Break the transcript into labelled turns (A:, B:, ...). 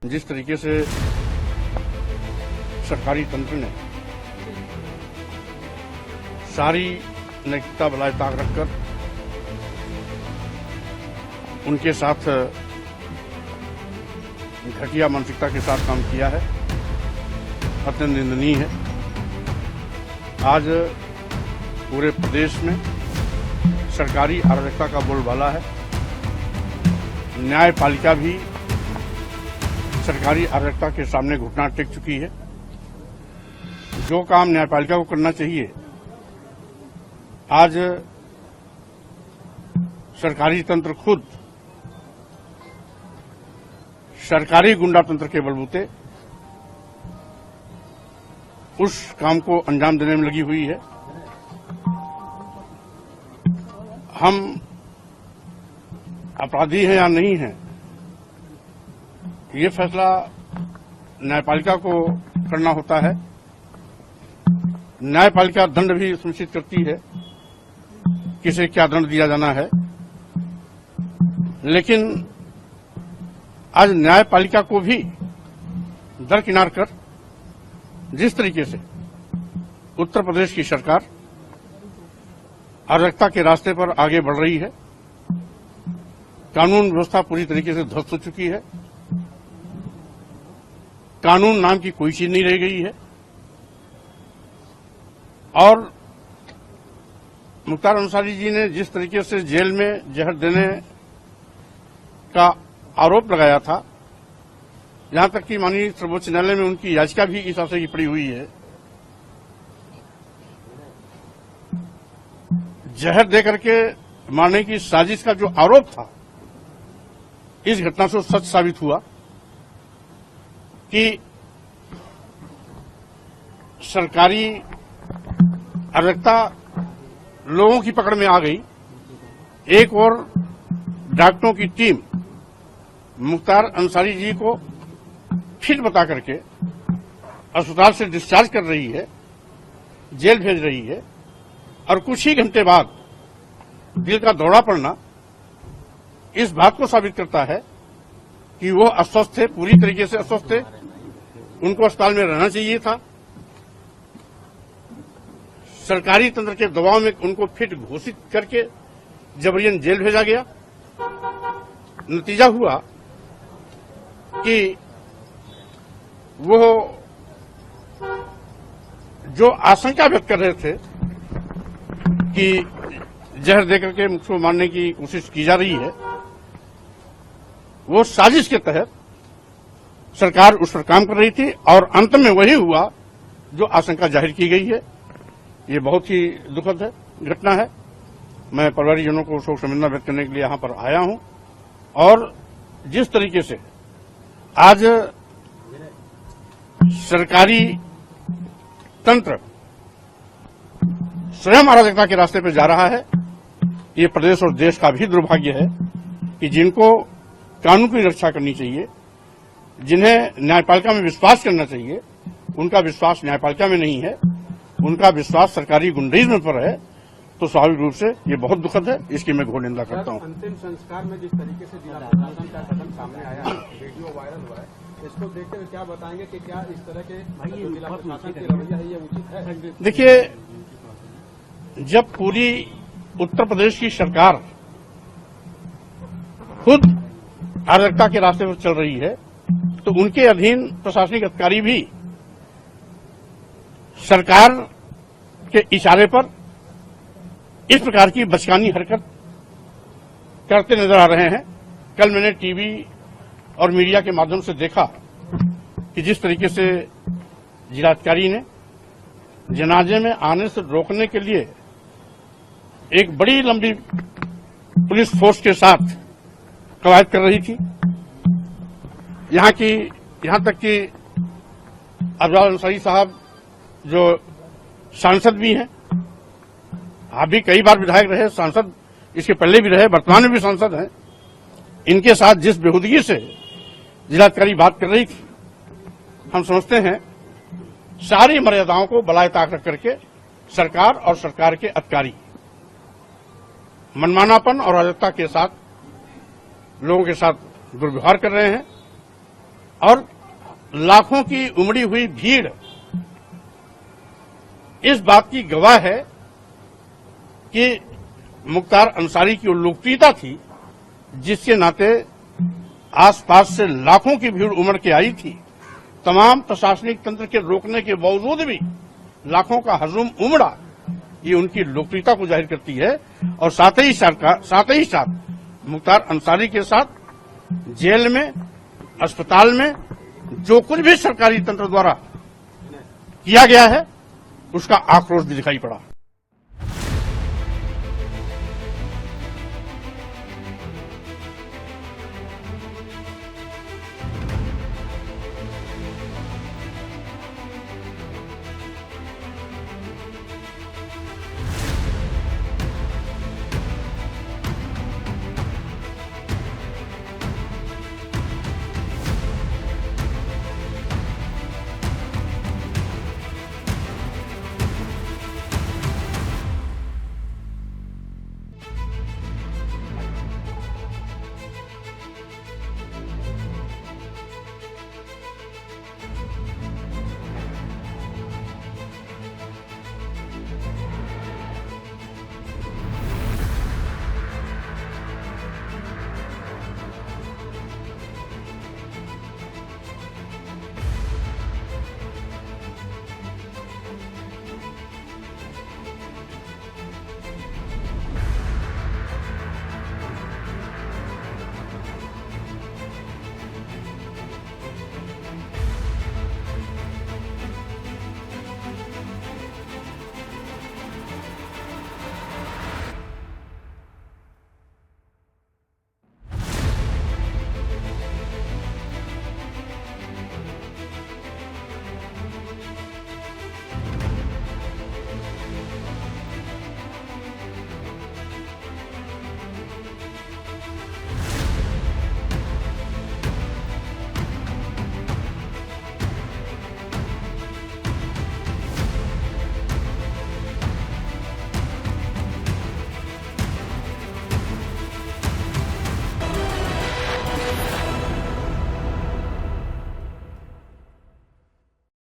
A: जिस तरीके से सरकारी तंत्र ने सारी नैतिकता बलाए ताक रखकर उनके साथ घटिया मानसिकता के साथ काम किया है, अत्यंत निंदनीय है। आज पूरे प्रदेश में सरकारी अराजकता का बोलबाला है। न्यायपालिका भी सरकारी अराजकता के सामने घुटना टेक चुकी है। जो काम न्यायपालिका को करना चाहिए, आज सरकारी तंत्र खुद सरकारी गुंडा तंत्र के बलबूते उस काम को अंजाम देने में लगी हुई है। हम अपराधी हैं या नहीं हैं, ये फैसला न्यायपालिका को करना होता है। न्यायपालिका दंड भी सुनिश्चित करती है, किसे क्या दंड दिया जाना है। लेकिन आज न्यायपालिका को भी दरकिनार कर जिस तरीके से उत्तर प्रदेश की सरकार अराजकता के रास्ते पर आगे बढ़ रही है, कानून व्यवस्था पूरी तरीके से ध्वस्त हो चुकी है, कानून नाम की कोई चीज नहीं रह गई है। और मुख्तार अंसारी जी ने जिस तरीके से जेल में जहर देने का आरोप लगाया था, यहां तक कि माननीय सर्वोच्च न्यायालय में उनकी याचिका भी इस आशय की पड़ी हुई है, जहर देकर के मारने की साजिश का जो आरोप था, इस घटना से सच साबित हुआ कि सरकारी अराजकता लोगों की पकड़ में आ गई। एक और डॉक्टरों की टीम मुख्तार अंसारी जी को फिट बता करके अस्पताल से डिस्चार्ज कर रही है, जेल भेज रही है, और कुछ ही घंटे बाद दिल का दौरा पड़ना इस बात को साबित करता है कि वो अस्वस्थ थे, पूरी तरीके से अस्वस्थ थे, उनको अस्पताल में रहना चाहिए था। सरकारी तंत्र के दबाव में उनको फिट घोषित करके जबरन जेल भेजा गया। नतीजा हुआ कि वो जो आशंका व्यक्त कर रहे थे कि जहर देकर के मुझको मारने की कोशिश की जा रही है, वो साजिश के तहत सरकार उस पर काम कर रही थी और अंत में वही हुआ जो आशंका जाहिर की गई है। ये बहुत ही दुखद है, घटना है। मैं परिवारजनों को शोक संवेदना व्यक्त करने के लिए यहां पर आया हूं। और जिस तरीके से आज सरकारी तंत्र स्वयं अराजकता के रास्ते पर जा रहा है, ये प्रदेश और देश का भी दुर्भाग्य है कि जिनको कानून की रक्षा करनी चाहिए, जिन्हें न्यायपालिका में विश्वास करना चाहिए, उनका विश्वास न्यायपालिका में नहीं है, उनका विश्वास सरकारी गुंडईज्म पर है। तो स्वाभाविक रूप से ये बहुत दुखद है, इसकी मैं घोर निंदा करता हूं।
B: अंतिम संस्कार में जिस तरीके से जिला प्रशासन का कदम सामने आया, वीडियो वायरल हुआ है, इसको देखते हुए क्या बताएंगे कि क्या इस तरह के जिला प्रशासन की रवैया है, ये उचित है?
A: देखिए, जब पूरी उत्तर प्रदेश की सरकार खुद अराजकता के रास्ते पर चल रही है, तो उनके अधीन प्रशासनिक अधिकारी भी सरकार के इशारे पर इस प्रकार की बचकानी हरकत करते नजर आ रहे हैं। कल मैंने टीवी और मीडिया के माध्यम से देखा कि जिस तरीके से जिलाधिकारी ने जनाजे में आने से रोकने के लिए एक बड़ी लंबी पुलिस फोर्स के साथ कवायद कर रही थी। यहां तक कि अफजल अंसारी साहब जो सांसद भी हैं, आप भी कई बार विधायक रहे, सांसद इसके पहले भी रहे, वर्तमान में भी सांसद हैं, इनके साथ जिस बेहूदगी से जिलाधिकारी बात कर रही थी, हम समझते हैं सारी मर्यादाओं को बलाए ताक रख करके सरकार और सरकार के अधिकारी मनमानापन और अराजकता के साथ लोगों के साथ दुर्व्यवहार कर रहे हैं। और लाखों की उमड़ी हुई भीड़ इस बात की गवाह है कि मुख्तार अंसारी की वो लोकप्रियता थी जिसके नाते आसपास से लाखों की भीड़ उमड़ के आई थी। तमाम प्रशासनिक तंत्र के रोकने के बावजूद भी लाखों का हजूम उमड़ा, ये उनकी लोकप्रियता को जाहिर करती है। और साथ ही साथ मुख्तार अंसारी के साथ जेल में, अस्पताल में जो कुछ भी सरकारी तंत्र द्वारा किया गया है उसका आक्रोश भी दिखाई पड़ा।